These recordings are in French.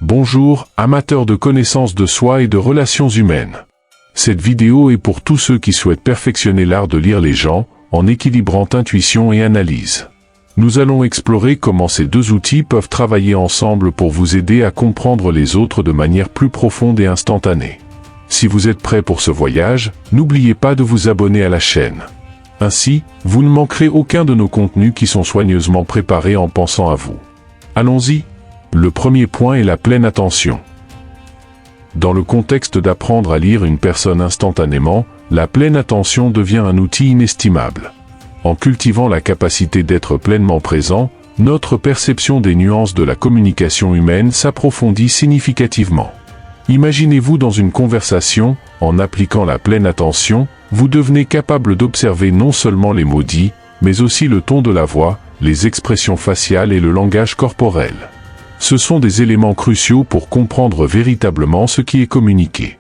Bonjour, amateurs de connaissances de soi et de relations humaines. Cette vidéo est pour tous ceux qui souhaitent perfectionner l'art de lire les gens, en équilibrant intuition et analyse. Nous allons explorer comment ces deux outils peuvent travailler ensemble pour vous aider à comprendre les autres de manière plus profonde et instantanée. Si vous êtes prêt pour ce voyage, n'oubliez pas de vous abonner à la chaîne. Ainsi, vous ne manquerez aucun de nos contenus qui sont soigneusement préparés en pensant à vous. Allons-y. Le premier point est la pleine attention. Dans le contexte d'apprendre à lire une personne instantanément, la pleine attention devient un outil inestimable. En cultivant la capacité d'être pleinement présent, notre perception des nuances de la communication humaine s'approfondit significativement. Imaginez-vous dans une conversation, en appliquant la pleine attention, vous devenez capable d'observer non seulement les mots dits, mais aussi le ton de la voix, les expressions faciales et le langage corporel. Ce sont des éléments cruciaux pour comprendre véritablement ce qui est communiqué.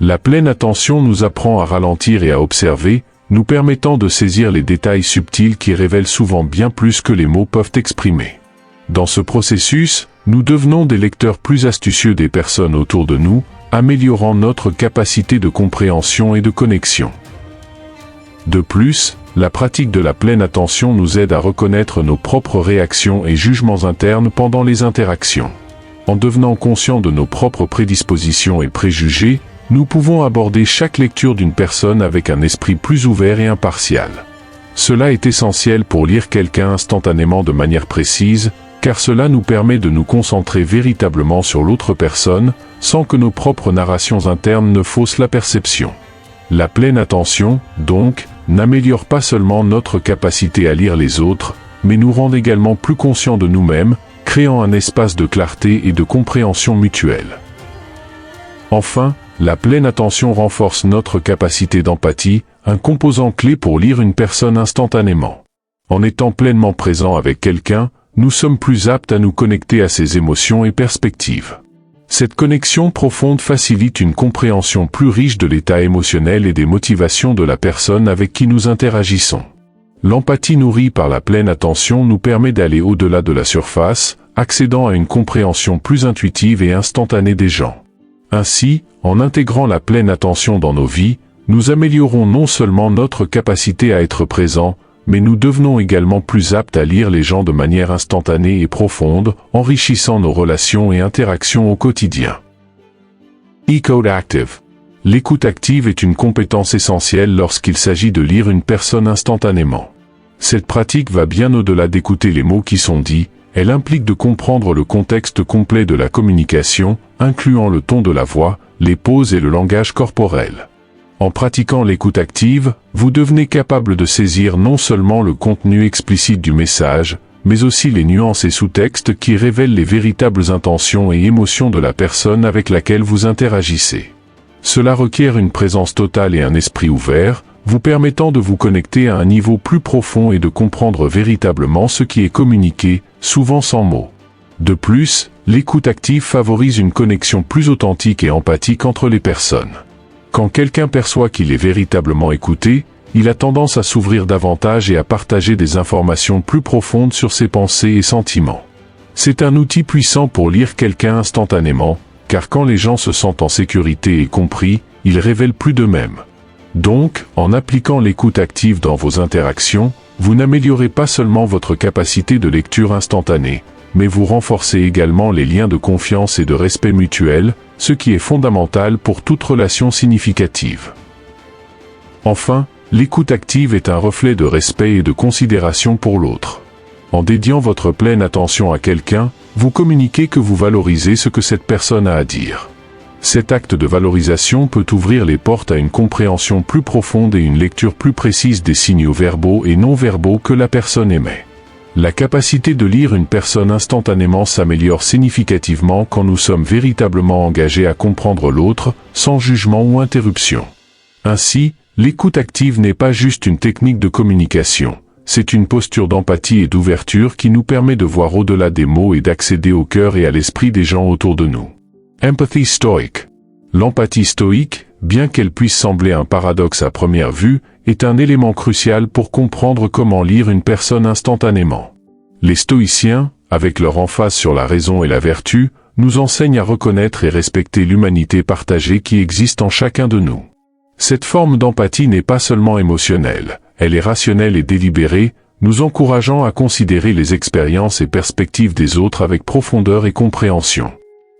La pleine attention nous apprend à ralentir et à observer, nous permettant de saisir les détails subtils qui révèlent souvent bien plus que les mots peuvent exprimer. Dans ce processus, nous devenons des lecteurs plus astucieux des personnes autour de nous, améliorant notre capacité de compréhension et de connexion. De plus, la pratique de la pleine attention nous aide à reconnaître nos propres réactions et jugements internes pendant les interactions. En devenant conscients de nos propres prédispositions et préjugés, nous pouvons aborder chaque lecture d'une personne avec un esprit plus ouvert et impartial. Cela est essentiel pour lire quelqu'un instantanément de manière précise, car cela nous permet de nous concentrer véritablement sur l'autre personne, sans que nos propres narrations internes ne faussent la perception. La pleine attention, donc, n'améliore pas seulement notre capacité à lire les autres, mais nous rend également plus conscients de nous-mêmes, créant un espace de clarté et de compréhension mutuelle. Enfin, la pleine attention renforce notre capacité d'empathie, un composant clé pour lire une personne instantanément. En étant pleinement présent avec quelqu'un, nous sommes plus aptes à nous connecter à ses émotions et perspectives. Cette connexion profonde facilite une compréhension plus riche de l'état émotionnel et des motivations de la personne avec qui nous interagissons. L'empathie nourrie par la pleine attention nous permet d'aller au-delà de la surface, accédant à une compréhension plus intuitive et instantanée des gens. Ainsi, en intégrant la pleine attention dans nos vies, nous améliorons non seulement notre capacité à être présents, mais nous devenons également plus aptes à lire les gens de manière instantanée et profonde, enrichissant nos relations et interactions au quotidien. Ecoute Active. L'écoute active est une compétence essentielle lorsqu'il s'agit de lire une personne instantanément. Cette pratique va bien au-delà d'écouter les mots qui sont dits, elle implique de comprendre le contexte complet de la communication, incluant le ton de la voix, les pauses et le langage corporel. En pratiquant l'écoute active, vous devenez capable de saisir non seulement le contenu explicite du message, mais aussi les nuances et sous-textes qui révèlent les véritables intentions et émotions de la personne avec laquelle vous interagissez. Cela requiert une présence totale et un esprit ouvert, vous permettant de vous connecter à un niveau plus profond et de comprendre véritablement ce qui est communiqué, souvent sans mots. De plus, l'écoute active favorise une connexion plus authentique et empathique entre les personnes. Quand quelqu'un perçoit qu'il est véritablement écouté, il a tendance à s'ouvrir davantage et à partager des informations plus profondes sur ses pensées et sentiments. C'est un outil puissant pour lire quelqu'un instantanément, car quand les gens se sentent en sécurité et compris, ils révèlent plus d'eux-mêmes. Donc, en appliquant l'écoute active dans vos interactions, vous n'améliorez pas seulement votre capacité de lecture instantanée, mais vous renforcez également les liens de confiance et de respect mutuel, ce qui est fondamental pour toute relation significative. Enfin, l'écoute active est un reflet de respect et de considération pour l'autre. En dédiant votre pleine attention à quelqu'un, vous communiquez que vous valorisez ce que cette personne a à dire. Cet acte de valorisation peut ouvrir les portes à une compréhension plus profonde et une lecture plus précise des signaux verbaux et non verbaux que la personne émet. La capacité de lire une personne instantanément s'améliore significativement quand nous sommes véritablement engagés à comprendre l'autre, sans jugement ou interruption. Ainsi, l'écoute active n'est pas juste une technique de communication, c'est une posture d'empathie et d'ouverture qui nous permet de voir au-delà des mots et d'accéder au cœur et à l'esprit des gens autour de nous. Empathy stoic. L'empathie stoïque, bien qu'elle puisse sembler un paradoxe à première vue, est un élément crucial pour comprendre comment lire une personne instantanément. Les stoïciens, avec leur emphase sur la raison et la vertu, nous enseigne à reconnaître et respecter l'humanité partagée qui existe en chacun de nous. Cette forme d'empathie n'est pas seulement émotionnelle, elle est rationnelle et délibérée, nous encourageant à considérer les expériences et perspectives des autres avec profondeur et compréhension.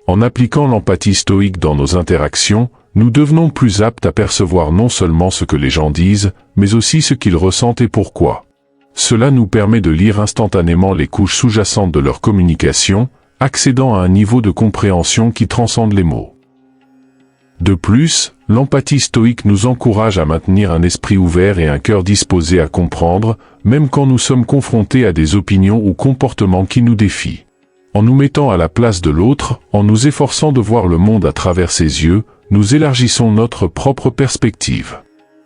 En appliquant l'empathie stoïque dans nos interactions, nous devenons plus aptes à percevoir non seulement ce que les gens disent, mais aussi ce qu'ils ressentent et pourquoi. Cela nous permet de lire instantanément les couches sous-jacentes de leur communication, accédant à un niveau de compréhension qui transcende les mots. De plus, l'empathie stoïque nous encourage à maintenir un esprit ouvert et un cœur disposé à comprendre, même quand nous sommes confrontés à des opinions ou comportements qui nous défient. En nous mettant à la place de l'autre, en nous efforçant de voir le monde à travers ses yeux, nous élargissons notre propre perspective.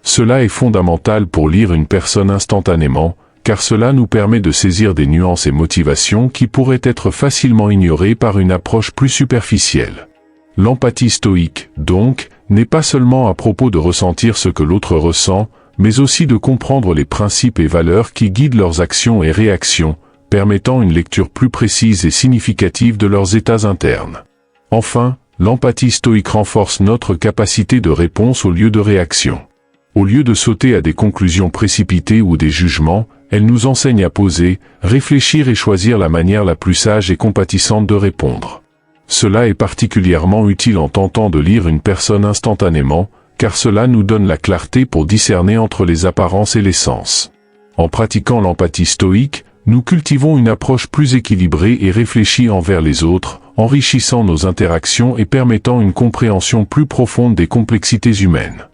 Cela est fondamental pour lire une personne instantanément, car cela nous permet de saisir des nuances et motivations qui pourraient être facilement ignorées par une approche plus superficielle. L'empathie stoïque, donc, n'est pas seulement à propos de ressentir ce que l'autre ressent, mais aussi de comprendre les principes et valeurs qui guident leurs actions et réactions, permettant une lecture plus précise et significative de leurs états internes. Enfin, l'empathie stoïque renforce notre capacité de réponse au lieu de réaction. Au lieu de sauter à des conclusions précipitées ou des jugements, elle nous enseigne à poser, réfléchir et choisir la manière la plus sage et compatissante de répondre. Cela est particulièrement utile en tentant de lire une personne instantanément, car cela nous donne la clarté pour discerner entre les apparences et les sens. En pratiquant l'empathie stoïque, nous cultivons une approche plus équilibrée et réfléchie envers les autres, enrichissant nos interactions et permettant une compréhension plus profonde des complexités humaines.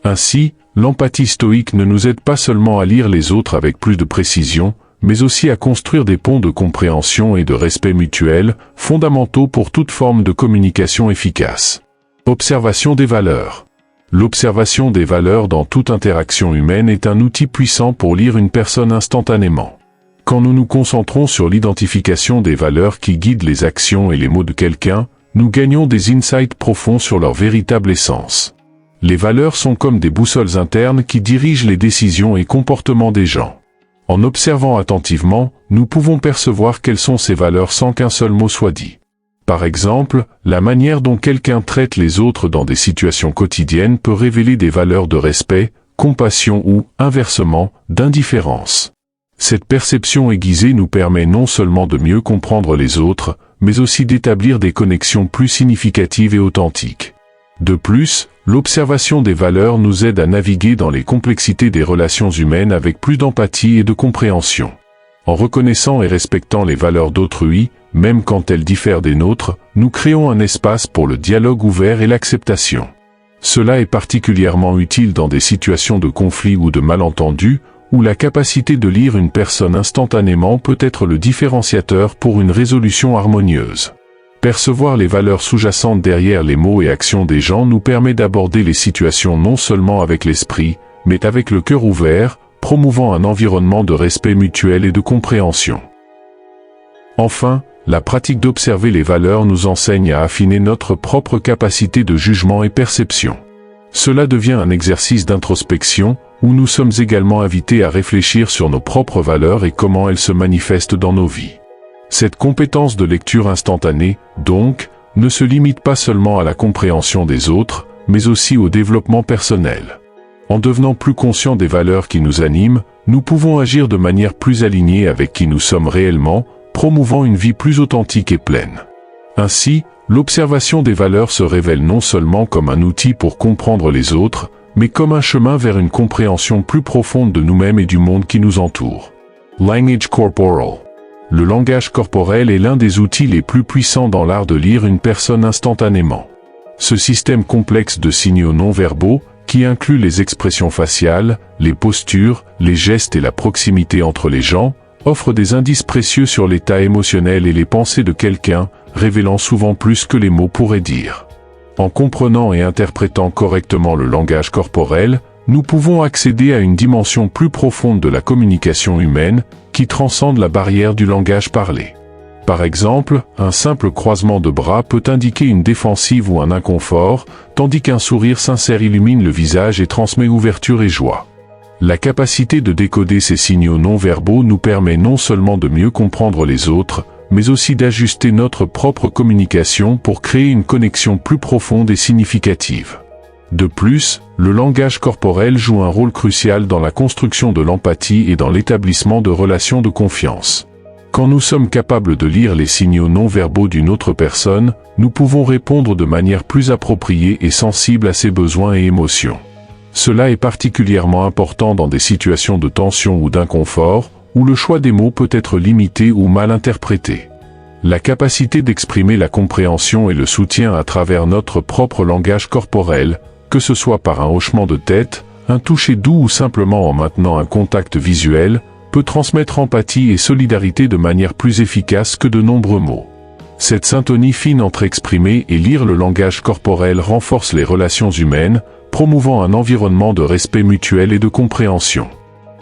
Ainsi, l'empathie stoïque ne nous aide pas seulement à lire les autres avec plus de précision, mais aussi à construire des ponts de compréhension et de respect mutuel, fondamentaux pour toute forme de communication efficace. Observation des valeurs. L'observation des valeurs dans toute interaction humaine est un outil puissant pour lire une personne instantanément. Quand nous nous concentrons sur l'identification des valeurs qui guident les actions et les mots de quelqu'un, nous gagnons des insights profonds sur leur véritable essence. Les valeurs sont comme des boussoles internes qui dirigent les décisions et comportements des gens. En observant attentivement, nous pouvons percevoir quelles sont ces valeurs sans qu'un seul mot soit dit. Par exemple, la manière dont quelqu'un traite les autres dans des situations quotidiennes peut révéler des valeurs de respect, compassion ou, inversement, d'indifférence. Cette perception aiguisée nous permet non seulement de mieux comprendre les autres, mais aussi d'établir des connexions plus significatives et authentiques. De plus, l'observation des valeurs nous aide à naviguer dans les complexités des relations humaines avec plus d'empathie et de compréhension. En reconnaissant et respectant les valeurs d'autrui, même quand elles diffèrent des nôtres, nous créons un espace pour le dialogue ouvert et l'acceptation. Cela est particulièrement utile dans des situations de conflit ou de malentendus, où la capacité de lire une personne instantanément peut être le différenciateur pour une résolution harmonieuse. Percevoir les valeurs sous-jacentes derrière les mots et actions des gens nous permet d'aborder les situations non seulement avec l'esprit, mais avec le cœur ouvert, promouvant un environnement de respect mutuel et de compréhension. Enfin, la pratique d'observer les valeurs nous enseigne à affiner notre propre capacité de jugement et perception. Cela devient un exercice d'introspection, où nous sommes également invités à réfléchir sur nos propres valeurs et comment elles se manifestent dans nos vies. Cette compétence de lecture instantanée, donc, ne se limite pas seulement à la compréhension des autres, mais aussi au développement personnel. En devenant plus conscients des valeurs qui nous animent, nous pouvons agir de manière plus alignée avec qui nous sommes réellement, promouvant une vie plus authentique et pleine. Ainsi, l'observation des valeurs se révèle non seulement comme un outil pour comprendre les autres, mais comme un chemin vers une compréhension plus profonde de nous-mêmes et du monde qui nous entoure. Language corporal. Le langage corporel est l'un des outils les plus puissants dans l'art de lire une personne instantanément. Ce système complexe de signaux non-verbaux, qui inclut les expressions faciales, les postures, les gestes et la proximité entre les gens, offre des indices précieux sur l'état émotionnel et les pensées de quelqu'un, révélant souvent plus que les mots pourraient dire. En comprenant et interprétant correctement le langage corporel, nous pouvons accéder à une dimension plus profonde de la communication humaine, qui transcende la barrière du langage parlé. Par exemple, un simple croisement de bras peut indiquer une défensive ou un inconfort, tandis qu'un sourire sincère illumine le visage et transmet ouverture et joie. La capacité de décoder ces signaux non-verbaux nous permet non seulement de mieux comprendre les autres, mais aussi d'ajuster notre propre communication pour créer une connexion plus profonde et significative. De plus, le langage corporel joue un rôle crucial dans la construction de l'empathie et dans l'établissement de relations de confiance. Quand nous sommes capables de lire les signaux non-verbaux d'une autre personne, nous pouvons répondre de manière plus appropriée et sensible à ses besoins et émotions. Cela est particulièrement important dans des situations de tension ou d'inconfort, où le choix des mots peut être limité ou mal interprété. La capacité d'exprimer la compréhension et le soutien à travers notre propre langage corporel, que ce soit par un hochement de tête, un toucher doux ou simplement en maintenant un contact visuel, peut transmettre empathie et solidarité de manière plus efficace que de nombreux mots. Cette syntonie fine entre exprimer et lire le langage corporel renforce les relations humaines, promouvant un environnement de respect mutuel et de compréhension.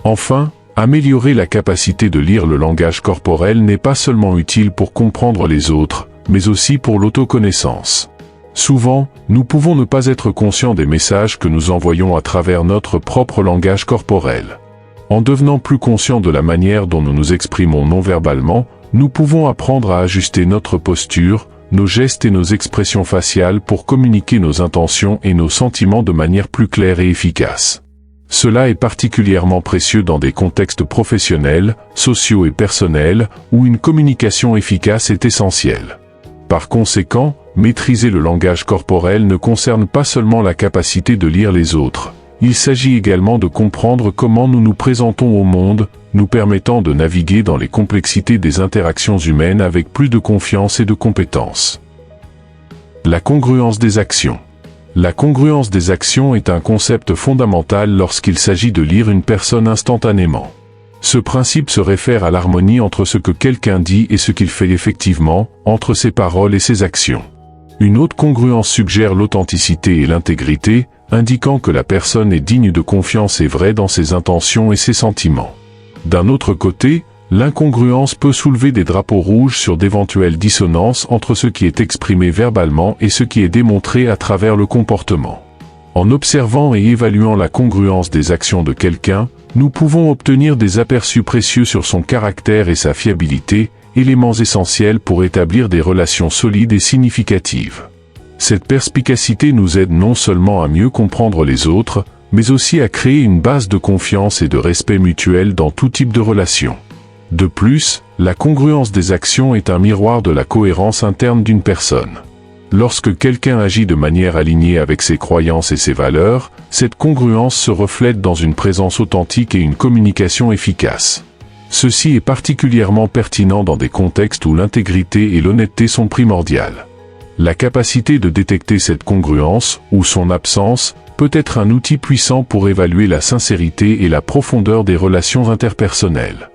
Enfin, améliorer la capacité de lire le langage corporel n'est pas seulement utile pour comprendre les autres, mais aussi pour l'autoconnaissance. Souvent, nous pouvons ne pas être conscients des messages que nous envoyons à travers notre propre langage corporel. En devenant plus conscients de la manière dont nous nous exprimons non-verbalement, nous pouvons apprendre à ajuster notre posture, nos gestes et nos expressions faciales pour communiquer nos intentions et nos sentiments de manière plus claire et efficace. Cela est particulièrement précieux dans des contextes professionnels, sociaux et personnels, où une communication efficace est essentielle. Par conséquent, maîtriser le langage corporel ne concerne pas seulement la capacité de lire les autres. Il s'agit également de comprendre comment nous nous présentons au monde, nous permettant de naviguer dans les complexités des interactions humaines avec plus de confiance et de compétence. La congruence des actions. La congruence des actions est un concept fondamental lorsqu'il s'agit de lire une personne instantanément. Ce principe se réfère à l'harmonie entre ce que quelqu'un dit et ce qu'il fait effectivement, entre ses paroles et ses actions. Une autre congruence suggère l'authenticité et l'intégrité, indiquant que la personne est digne de confiance et vraie dans ses intentions et ses sentiments. D'un autre côté, l'incongruence peut soulever des drapeaux rouges sur d'éventuelles dissonances entre ce qui est exprimé verbalement et ce qui est démontré à travers le comportement. En observant et évaluant la congruence des actions de quelqu'un, nous pouvons obtenir des aperçus précieux sur son caractère et sa fiabilité, éléments essentiels pour établir des relations solides et significatives. Cette perspicacité nous aide non seulement à mieux comprendre les autres, mais aussi à créer une base de confiance et de respect mutuel dans tout type de relation. De plus, la congruence des actions est un miroir de la cohérence interne d'une personne. Lorsque quelqu'un agit de manière alignée avec ses croyances et ses valeurs, cette congruence se reflète dans une présence authentique et une communication efficace. Ceci est particulièrement pertinent dans des contextes où l'intégrité et l'honnêteté sont primordiales. La capacité de détecter cette congruence, ou son absence, peut être un outil puissant pour évaluer la sincérité et la profondeur des relations interpersonnelles.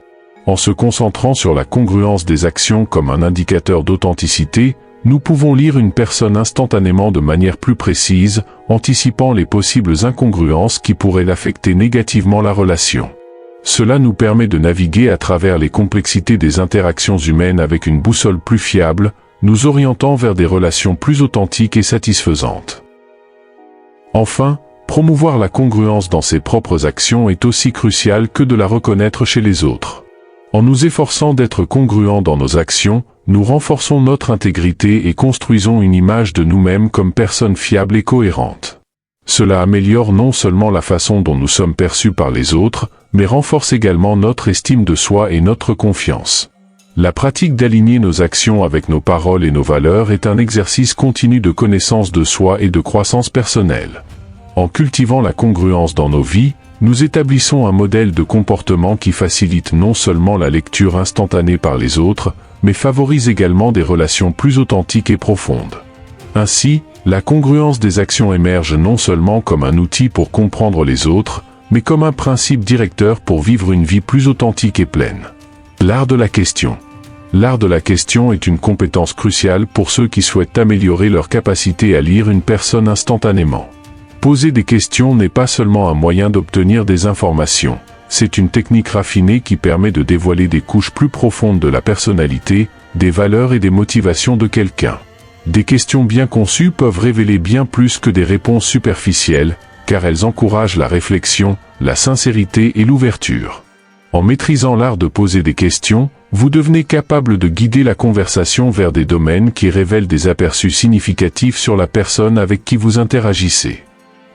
En se concentrant sur la congruence des actions comme un indicateur d'authenticité, nous pouvons lire une personne instantanément de manière plus précise, anticipant les possibles incongruences qui pourraient affecter négativement la relation. Cela nous permet de naviguer à travers les complexités des interactions humaines avec une boussole plus fiable, nous orientant vers des relations plus authentiques et satisfaisantes. Enfin, promouvoir la congruence dans ses propres actions est aussi crucial que de la reconnaître chez les autres. En nous efforçant d'être congruents dans nos actions, nous renforçons notre intégrité et construisons une image de nous-mêmes comme personnes fiables et cohérentes. Cela améliore non seulement la façon dont nous sommes perçus par les autres, mais renforce également notre estime de soi et notre confiance. La pratique d'aligner nos actions avec nos paroles et nos valeurs est un exercice continu de connaissance de soi et de croissance personnelle. En cultivant la congruence dans nos vies, nous établissons un modèle de comportement qui facilite non seulement la lecture instantanée par les autres, mais favorise également des relations plus authentiques et profondes. Ainsi, la congruence des actions émerge non seulement comme un outil pour comprendre les autres, mais comme un principe directeur pour vivre une vie plus authentique et pleine. L'art de la question. L'art de la question est une compétence cruciale pour ceux qui souhaitent améliorer leur capacité à lire une personne instantanément. Poser des questions n'est pas seulement un moyen d'obtenir des informations, c'est une technique raffinée qui permet de dévoiler des couches plus profondes de la personnalité, des valeurs et des motivations de quelqu'un. Des questions bien conçues peuvent révéler bien plus que des réponses superficielles, car elles encouragent la réflexion, la sincérité et l'ouverture. En maîtrisant l'art de poser des questions, Vous devenez capable de guider la conversation vers des domaines qui révèlent des aperçus significatifs sur la personne avec qui vous interagissez.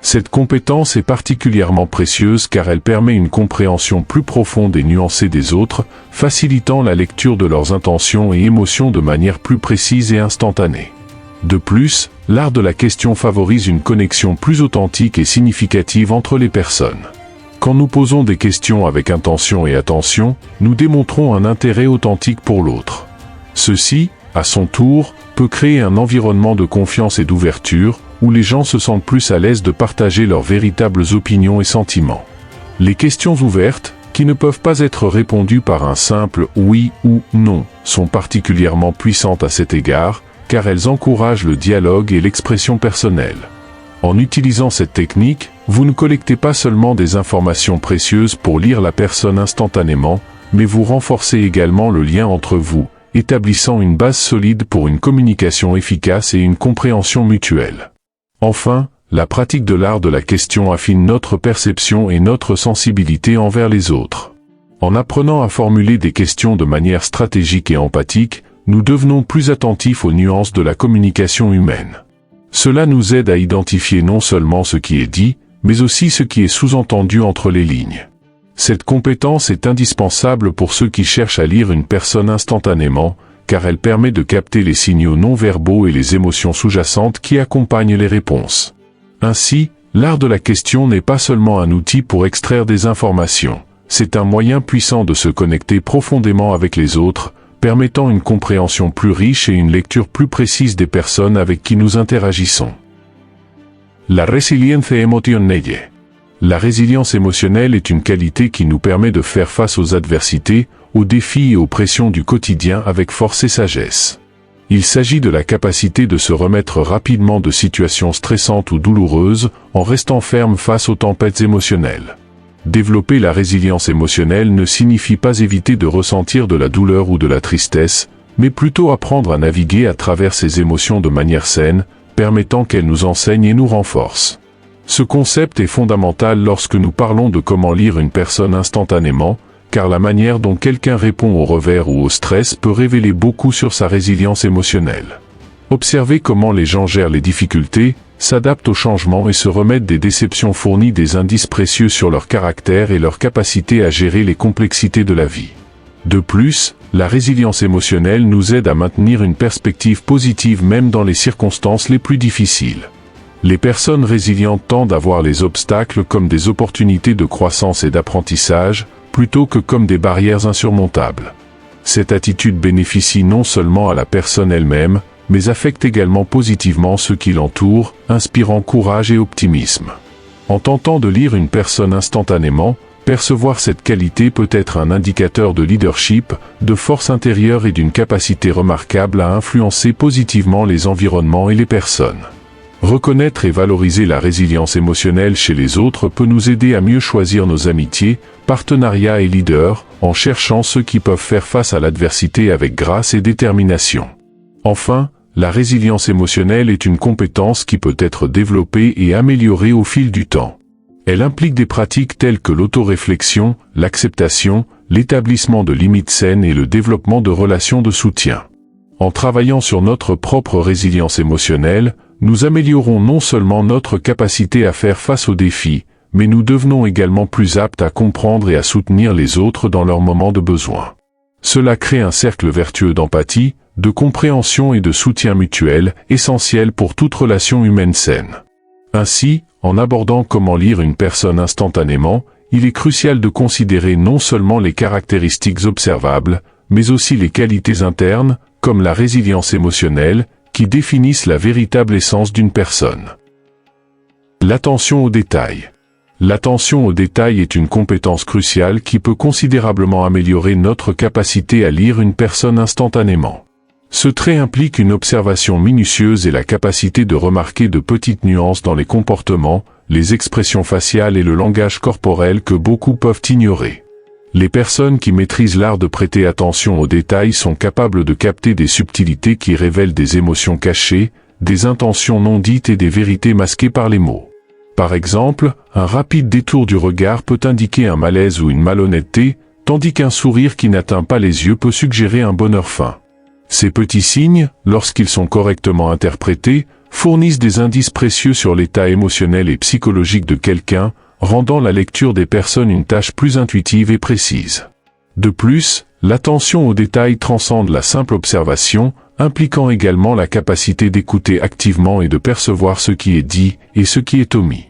Cette compétence est particulièrement précieuse car elle permet une compréhension plus profonde et nuancée des autres, facilitant la lecture de leurs intentions et émotions de manière plus précise et instantanée. De plus, l'art de la question favorise une connexion plus authentique et significative entre les personnes. Quand nous posons des questions avec intention et attention, nous démontrons un intérêt authentique pour l'autre. Ceci, à son tour, peut créer un environnement de confiance et d'ouverture, où les gens se sentent plus à l'aise de partager leurs véritables opinions et sentiments. Les questions ouvertes, qui ne peuvent pas être répondues par un simple « oui » ou « non », sont particulièrement puissantes à cet égard, car elles encouragent le dialogue et l'expression personnelle. En utilisant cette technique, vous ne collectez pas seulement des informations précieuses pour lire la personne instantanément, mais vous renforcez également le lien entre vous, établissant une base solide pour une communication efficace et une compréhension mutuelle. Enfin, la pratique de l'art de la question affine notre perception et notre sensibilité envers les autres. En apprenant à formuler des questions de manière stratégique et empathique, nous devenons plus attentifs aux nuances de la communication humaine. Cela nous aide à identifier non seulement ce qui est dit, mais aussi ce qui est sous-entendu entre les lignes. Cette compétence est indispensable pour ceux qui cherchent à lire une personne instantanément, car elle permet de capter les signaux non-verbaux et les émotions sous-jacentes qui accompagnent les réponses. Ainsi, l'art de la question n'est pas seulement un outil pour extraire des informations, c'est un moyen puissant de se connecter profondément avec les autres, permettant une compréhension plus riche et une lecture plus précise des personnes avec qui nous interagissons. La resiliencia emocional. La résilience émotionnelle est une qualité qui nous permet de faire face aux adversités, aux défis et aux pressions du quotidien avec force et sagesse. Il s'agit de la capacité de se remettre rapidement de situations stressantes ou douloureuses, en restant ferme face aux tempêtes émotionnelles. Développer la résilience émotionnelle ne signifie pas éviter de ressentir de la douleur ou de la tristesse, mais plutôt apprendre à naviguer à travers ces émotions de manière saine, permettant qu'elles nous enseignent et nous renforcent. Ce concept est fondamental lorsque nous parlons de comment lire une personne instantanément, car la manière dont quelqu'un répond au revers ou au stress peut révéler beaucoup sur sa résilience émotionnelle. Observez comment les gens gèrent les difficultés, s'adaptent aux changements et se remettent des déceptions fournit des indices précieux sur leur caractère et leur capacité à gérer les complexités de la vie. De plus, la résilience émotionnelle nous aide à maintenir une perspective positive même dans les circonstances les plus difficiles. Les personnes résilientes tendent à voir les obstacles comme des opportunités de croissance et d'apprentissage, plutôt que comme des barrières insurmontables. Cette attitude bénéficie non seulement à la personne elle-même, mais affecte également positivement ceux qui l'entourent, inspirant courage et optimisme. En tentant de lire une personne instantanément, percevoir cette qualité peut être un indicateur de leadership, de force intérieure et d'une capacité remarquable à influencer positivement les environnements et les personnes. Reconnaître et valoriser la résilience émotionnelle chez les autres peut nous aider à mieux choisir nos amitiés, partenariats et leaders, en cherchant ceux qui peuvent faire face à l'adversité avec grâce et détermination. Enfin, la résilience émotionnelle est une compétence qui peut être développée et améliorée au fil du temps. Elle implique des pratiques telles que l'autoréflexion, l'acceptation, l'établissement de limites saines et le développement de relations de soutien. En travaillant sur notre propre résilience émotionnelle, nous améliorons non seulement notre capacité à faire face aux défis, mais nous devenons également plus aptes à comprendre et à soutenir les autres dans leurs moments de besoin. Cela crée un cercle vertueux d'empathie, de compréhension et de soutien mutuel, essentiel pour toute relation humaine saine. Ainsi, en abordant comment lire une personne instantanément, il est crucial de considérer non seulement les caractéristiques observables, mais aussi les qualités internes, comme la résilience émotionnelle, qui définissent la véritable essence d'une personne. L'attention aux détails. L'attention aux détails est une compétence cruciale qui peut considérablement améliorer notre capacité à lire une personne instantanément. Ce trait implique une observation minutieuse et la capacité de remarquer de petites nuances dans les comportements, les expressions faciales et le langage corporel que beaucoup peuvent ignorer. Les personnes qui maîtrisent l'art de prêter attention aux détails sont capables de capter des subtilités qui révèlent des émotions cachées, des intentions non dites et des vérités masquées par les mots. Par exemple, un rapide détour du regard peut indiquer un malaise ou une malhonnêteté, tandis qu'un sourire qui n'atteint pas les yeux peut suggérer un bonheur fin. Ces petits signes, lorsqu'ils sont correctement interprétés, fournissent des indices précieux sur l'état émotionnel et psychologique de quelqu'un, rendant la lecture des personnes une tâche plus intuitive et précise. De plus, l'attention aux détails transcende la simple observation, impliquant également la capacité d'écouter activement et de percevoir ce qui est dit et ce qui est omis.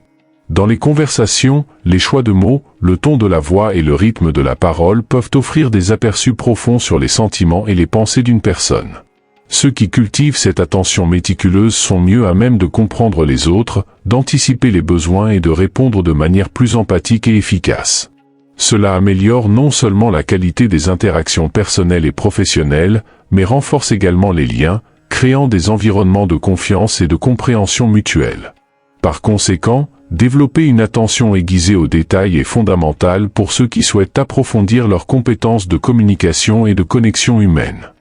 Dans les conversations, les choix de mots, le ton de la voix et le rythme de la parole peuvent offrir des aperçus profonds sur les sentiments et les pensées d'une personne. Ceux qui cultivent cette attention méticuleuse sont mieux à même de comprendre les autres, d'anticiper les besoins et de répondre de manière plus empathique et efficace. Cela améliore non seulement la qualité des interactions personnelles et professionnelles, mais renforce également les liens, créant des environnements de confiance et de compréhension mutuelle. Par conséquent, développer une attention aiguisée aux détails est fondamental pour ceux qui souhaitent approfondir leurs compétences de communication et de connexion humaine.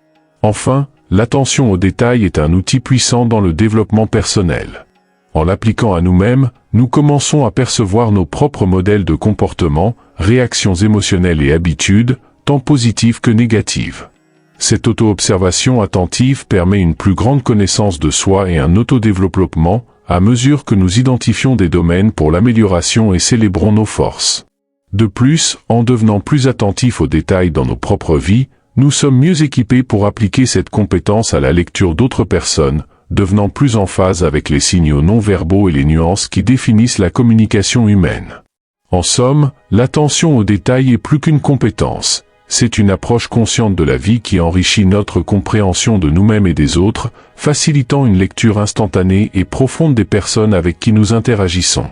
Enfin, l'attention aux détails est un outil puissant dans le développement personnel. En l'appliquant à nous-mêmes, nous commençons à percevoir nos propres modèles de comportement, réactions émotionnelles et habitudes, tant positives que négatives. Cette auto-observation attentive permet une plus grande connaissance de soi et un autodéveloppement, à mesure que nous identifions des domaines pour l'amélioration et célébrons nos forces. De plus, en devenant plus attentifs aux détails dans nos propres vies, nous sommes mieux équipés pour appliquer cette compétence à la lecture d'autres personnes, devenant plus en phase avec les signaux non-verbaux et les nuances qui définissent la communication humaine. En somme, l'attention aux détails est plus qu'une compétence. C'est une approche consciente de la vie qui enrichit notre compréhension de nous-mêmes et des autres, facilitant une lecture instantanée et profonde des personnes avec qui nous interagissons.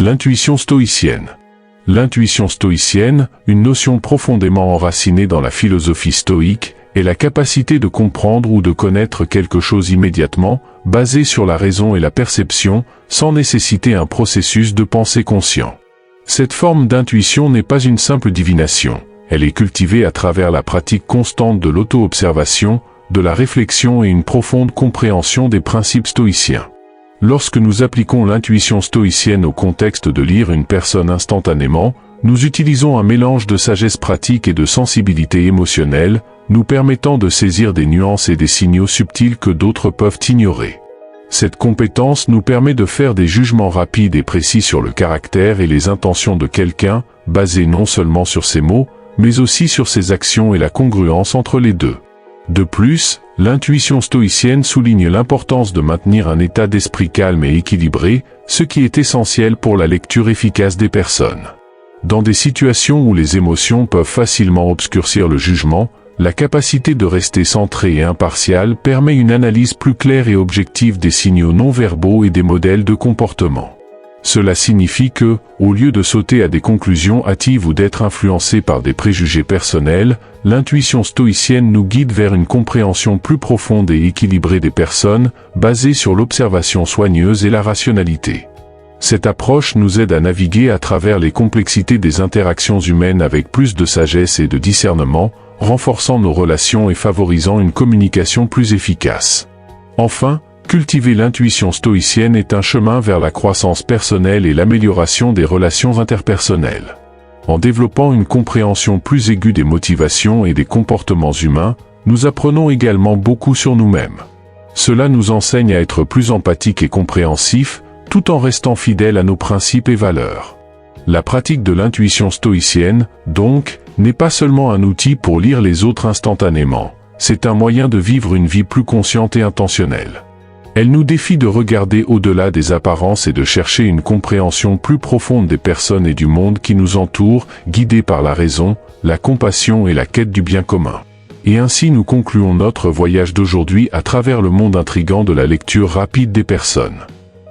L'intuition stoïcienne. L'intuition stoïcienne, une notion profondément enracinée dans la philosophie stoïque, est la capacité de comprendre ou de connaître quelque chose immédiatement, basée sur la raison et la perception, sans nécessiter un processus de pensée conscient. Cette forme d'intuition n'est pas une simple divination. Elle est cultivée à travers la pratique constante de l'auto-observation, de la réflexion et une profonde compréhension des principes stoïciens. Lorsque nous appliquons l'intuition stoïcienne au contexte de lire une personne instantanément, nous utilisons un mélange de sagesse pratique et de sensibilité émotionnelle, nous permettant de saisir des nuances et des signaux subtils que d'autres peuvent ignorer. Cette compétence nous permet de faire des jugements rapides et précis sur le caractère et les intentions de quelqu'un, basés non seulement sur ses mots, mais aussi sur ses actions et la congruence entre les deux. De plus, l'intuition stoïcienne souligne l'importance de maintenir un état d'esprit calme et équilibré, ce qui est essentiel pour la lecture efficace des personnes. Dans des situations où les émotions peuvent facilement obscurcir le jugement, la capacité de rester centré et impartial permet une analyse plus claire et objective des signaux non-verbaux et des modèles de comportement. Cela signifie que, au lieu de sauter à des conclusions hâtives ou d'être influencé par des préjugés personnels, l'intuition stoïcienne nous guide vers une compréhension plus profonde et équilibrée des personnes, basée sur l'observation soigneuse et la rationalité. Cette approche nous aide à naviguer à travers les complexités des interactions humaines avec plus de sagesse et de discernement, renforçant nos relations et favorisant une communication plus efficace. Enfin, cultiver l'intuition stoïcienne est un chemin vers la croissance personnelle et l'amélioration des relations interpersonnelles. En développant une compréhension plus aiguë des motivations et des comportements humains, nous apprenons également beaucoup sur nous-mêmes. Cela nous enseigne à être plus empathiques et compréhensifs, tout en restant fidèles à nos principes et valeurs. La pratique de l'intuition stoïcienne, donc, n'est pas seulement un outil pour lire les autres instantanément, c'est un moyen de vivre une vie plus consciente et intentionnelle. Elle nous défie de regarder au-delà des apparences et de chercher une compréhension plus profonde des personnes et du monde qui nous entoure, guidés par la raison, la compassion et la quête du bien commun. Et ainsi nous concluons notre voyage d'aujourd'hui à travers le monde intrigant de la lecture rapide des personnes.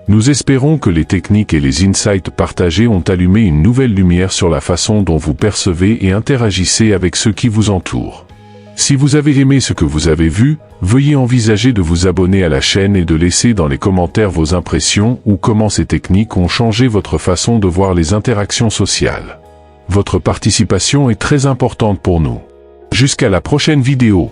Nous espérons que les techniques et les insights partagés ont allumé une nouvelle lumière sur la façon dont vous percevez et interagissez avec ceux qui vous entourent. Si vous avez aimé ce que vous avez vu, veuillez envisager de vous abonner à la chaîne et de laisser dans les commentaires vos impressions ou comment ces techniques ont changé votre façon de voir les interactions sociales. Votre participation est très importante pour nous. Jusqu'à la prochaine vidéo.